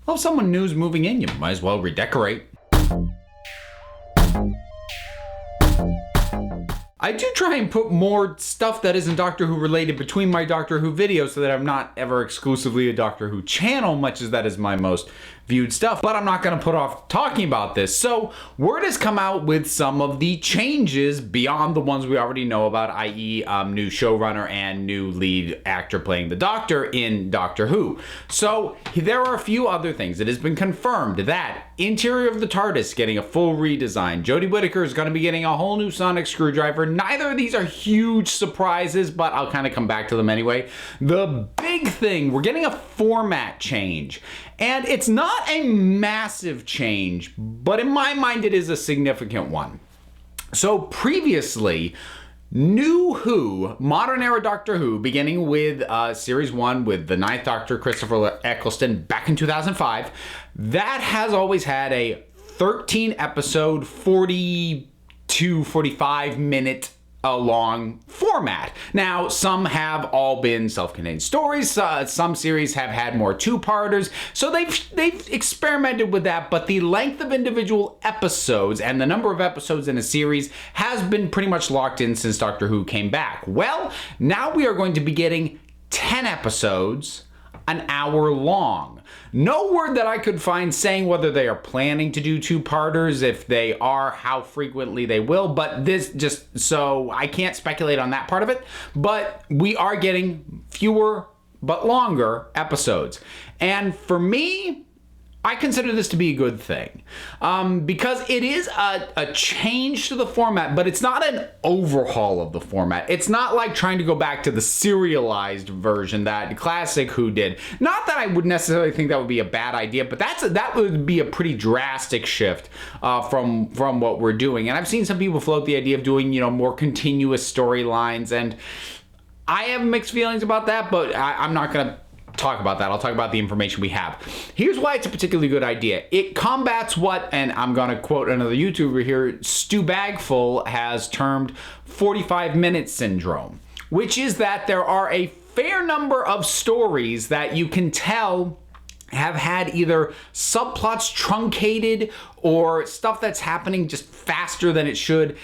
Well, if someone new's moving in, you might as well redecorate. I do try and put more stuff that isn't Doctor Who related between my Doctor Who videos so that I'm not ever exclusively a Doctor Who channel, much as that is my most viewed stuff, but I'm not going to put off talking about this. So word has come out with some of the changes beyond the ones we already know about, i.e. New showrunner and new lead actor playing the Doctor in Doctor Who. So there are a few other things. It has been confirmed that interior of the Tardis getting a full redesign. Jodie Whittaker is going to be getting a whole new sonic screwdriver. Neither of these are huge surprises, but I'll kind of come back to them anyway. The big thing, we're getting a format change. And it's not a massive change, but in my mind it is a significant one. So previously, New Who, modern era Doctor Who, beginning with Series 1 with the 9th Doctor, Christopher Eccleston, back in 2005, that has always had a 13 episode, 40 to 45 minute long format. Now, some have all been self-contained stories. Some series have had more two-parters. So they've experimented with that, but the length of individual episodes and the number of episodes in a series has been pretty much locked in since Doctor Who came back. Well, now we are going to be getting 10 episodes, an hour long. No word that I could find saying whether they are planning to do two-parters. If they are, how frequently they will. But this just, so I can't speculate on that part of it. But we are getting fewer but longer episodes. And for me, I consider this to be a good thing because it is a change to the format, but it's not an overhaul of the format. It's not like trying to go back to the serialized version that Classic Who did. Not that I would necessarily think that would be a bad idea, but that would be a pretty drastic shift from what we're doing. And I've seen some people float the idea of doing, more continuous storylines, and I have mixed feelings about that, but I'm not going to talk about that. I'll talk about the information we have. Here's why it's a particularly good idea. It combats what, and I'm going to quote another YouTuber here, Stu Bagful has termed 45-minute syndrome, which is that there are a fair number of stories that you can tell have had either subplots truncated or stuff that's happening just faster than it should.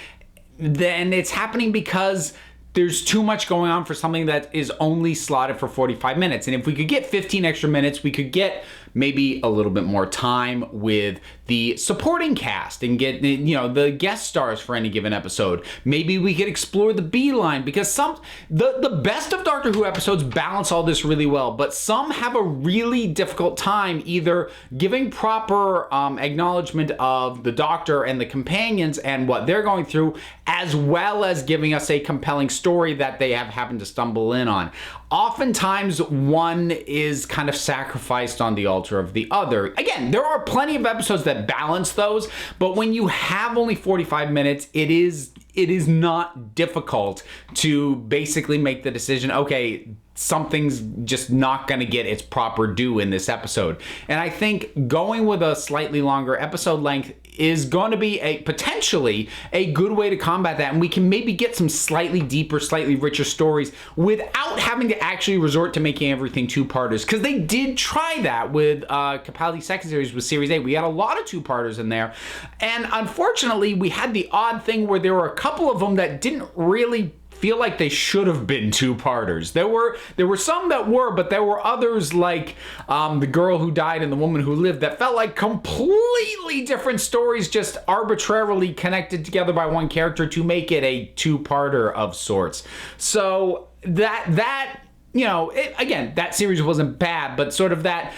Then it's happening because there's too much going on for something that is only slotted for 45 minutes. And if we could get 15 extra minutes, we could get maybe a little bit more time with the supporting cast and get, the guest stars for any given episode. Maybe we could explore the B line, because the best of Doctor Who episodes balance all this really well, but some have a really difficult time either giving proper acknowledgement of the Doctor and the companions and what they're going through, as well as giving us a compelling story that they have happened to stumble in on. Oftentimes, one is kind of sacrificed on the altar of the other. Again, there are plenty of episodes that balance those, but when you have only 45 minutes, it is not difficult to basically make the decision, okay, something's just not going to get its proper due in this episode. And I think going with a slightly longer episode length is going to be potentially a good way to combat that, and we can maybe get some slightly deeper, slightly richer stories without having to actually resort to making everything two-parters, because they did try that with Capaldi's second series with Series 8. We had a lot of two-parters in there, and unfortunately we had the odd thing where there were a couple of them that didn't really feel like they should have been two-parters. There were some that were, but there were others like the girl who died and the woman who lived that felt like completely different stories, just arbitrarily connected together by one character to make it a two-parter of sorts. So that again, that series wasn't bad, but sort of that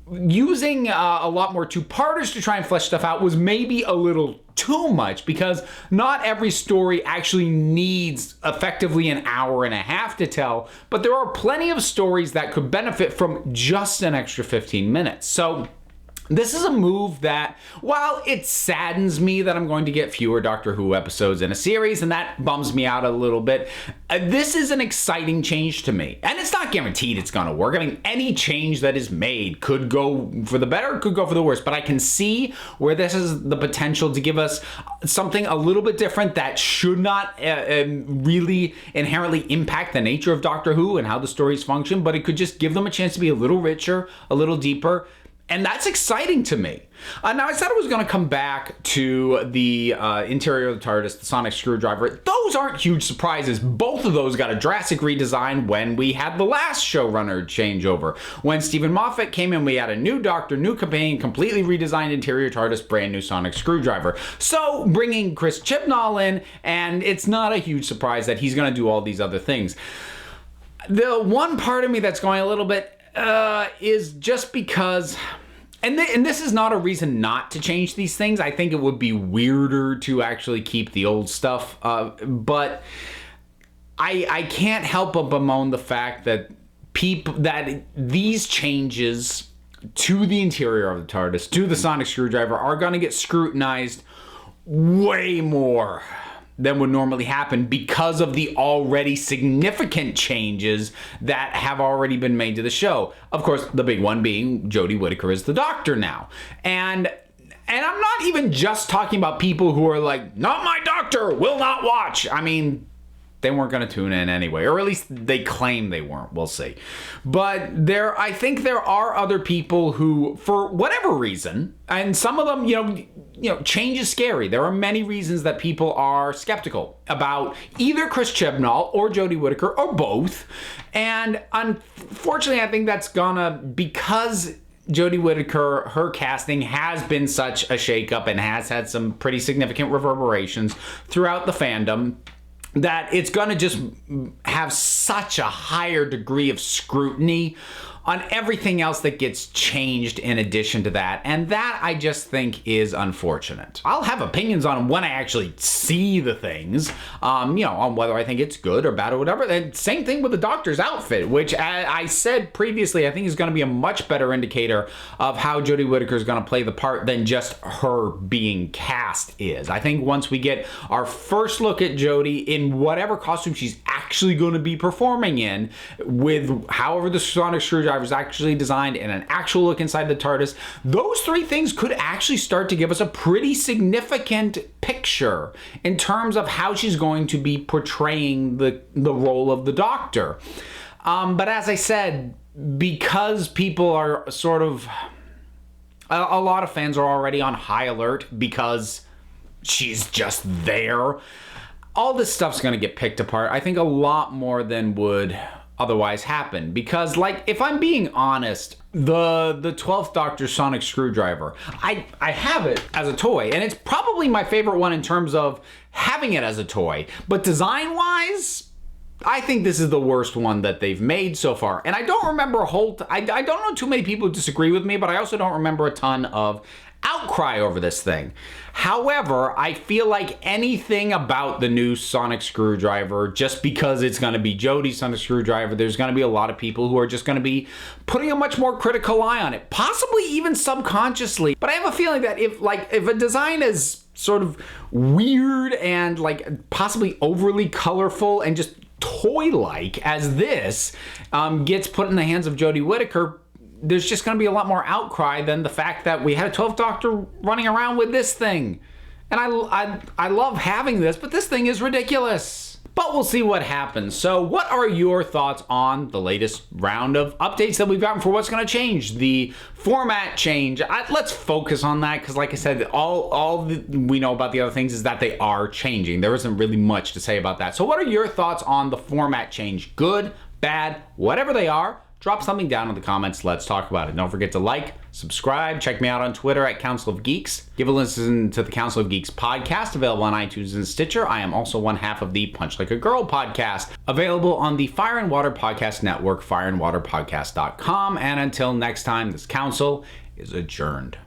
using a lot more two-parters to try and flesh stuff out was maybe a little too much, because not every story actually needs effectively an hour and a half to tell, but there are plenty of stories that could benefit from just an extra 15 minutes. So this is a move that, while it saddens me that I'm going to get fewer Doctor Who episodes in a series, and that bums me out a little bit, this is an exciting change to me. And it's not guaranteed it's going to work. I mean, any change that is made could go for the better, could go for the worse, but I can see where this has the potential to give us something a little bit different that should not really inherently impact the nature of Doctor Who and how the stories function, but it could just give them a chance to be a little richer, a little deeper, And that's exciting to me. Now, I said I was going to come back to the interior of the TARDIS, the sonic screwdriver. Those aren't huge surprises. Both of those got a drastic redesign when we had the last showrunner changeover. When Stephen Moffat came in, we had a new Doctor, new companion, completely redesigned interior TARDIS, brand new sonic screwdriver. So bringing Chris Chibnall in, and it's not a huge surprise that he's going to do all these other things. The one part of me that's going a little bit is just because, and this is not a reason not to change these things. I think it would be weirder to actually keep the old stuff, but I can't help but bemoan the fact that these changes to the interior of the TARDIS, to the sonic screwdriver, are going to get scrutinized way more than would normally happen because of the already significant changes that have already been made to the show. Of course, the big one being Jodie Whittaker is the Doctor now. And I'm not even just talking about people who are like, not my Doctor, will not watch. I mean, they weren't going to tune in anyway, or at least they claim they weren't. We'll see. But I think there are other people who, for whatever reason, and some of them, change is scary. There are many reasons that people are skeptical about either Chris Chibnall or Jodie Whittaker or both. And unfortunately, I think that's because Jodie Whittaker, her casting has been such a shakeup and has had some pretty significant reverberations throughout the fandom, that it's going to just have such a higher degree of scrutiny on everything else that gets changed in addition to that. And that, I just think, is unfortunate. I'll have opinions on when I actually see the things, on whether I think it's good or bad or whatever. And same thing with the Doctor's outfit, which I said previously, I think is going to be a much better indicator of how Jodie Whittaker is going to play the part than just her being cast is. I think once we get our first look at Jodie in whatever costume she's actually going to be performing in, with however the sonic screwdriver is actually designed and an actual look inside the TARDIS, those three things could actually start to give us a pretty significant picture in terms of how she's going to be portraying the role of the Doctor. But as I said, because people are sort of, a lot of fans are already on high alert because she's just there, all this stuff's going to get picked apart, I think, a lot more than would otherwise happen. Because, if I'm being honest, the 12th Doctor sonic screwdriver, I have it as a toy, and it's probably my favorite one in terms of having it as a toy. But design-wise, I think this is the worst one that they've made so far. And I don't remember I don't know too many people who disagree with me, but I also don't remember a ton of outcry over this thing. However, I feel like anything about the new sonic screwdriver, just because it's going to be Jodie's sonic screwdriver, there's going to be a lot of people who are just going to be putting a much more critical eye on it, possibly even subconsciously. But I have a feeling that if a design is sort of weird and possibly overly colorful and just toy-like as this gets put in the hands of Jodie Whittaker, there's just going to be a lot more outcry than the fact that we had a 12th Doctor running around with this thing. And I love having this, but this thing is ridiculous. But we'll see what happens. So what are your thoughts on the latest round of updates that we've gotten for what's going to change? The format change. Let's focus on that, because like I said, all we know about the other things is that they are changing. There isn't really much to say about that. So what are your thoughts on the format change? Good, bad, whatever they are? Drop something down in the comments. Let's talk about it. Don't forget to like, subscribe, check me out on Twitter at Council of Geeks. Give a listen to the Council of Geeks podcast, available on iTunes and Stitcher. I am also one half of the Punch Like a Girl podcast, available on the Fire and Water Podcast Network, fireandwaterpodcast.com. And until next time, this council is adjourned.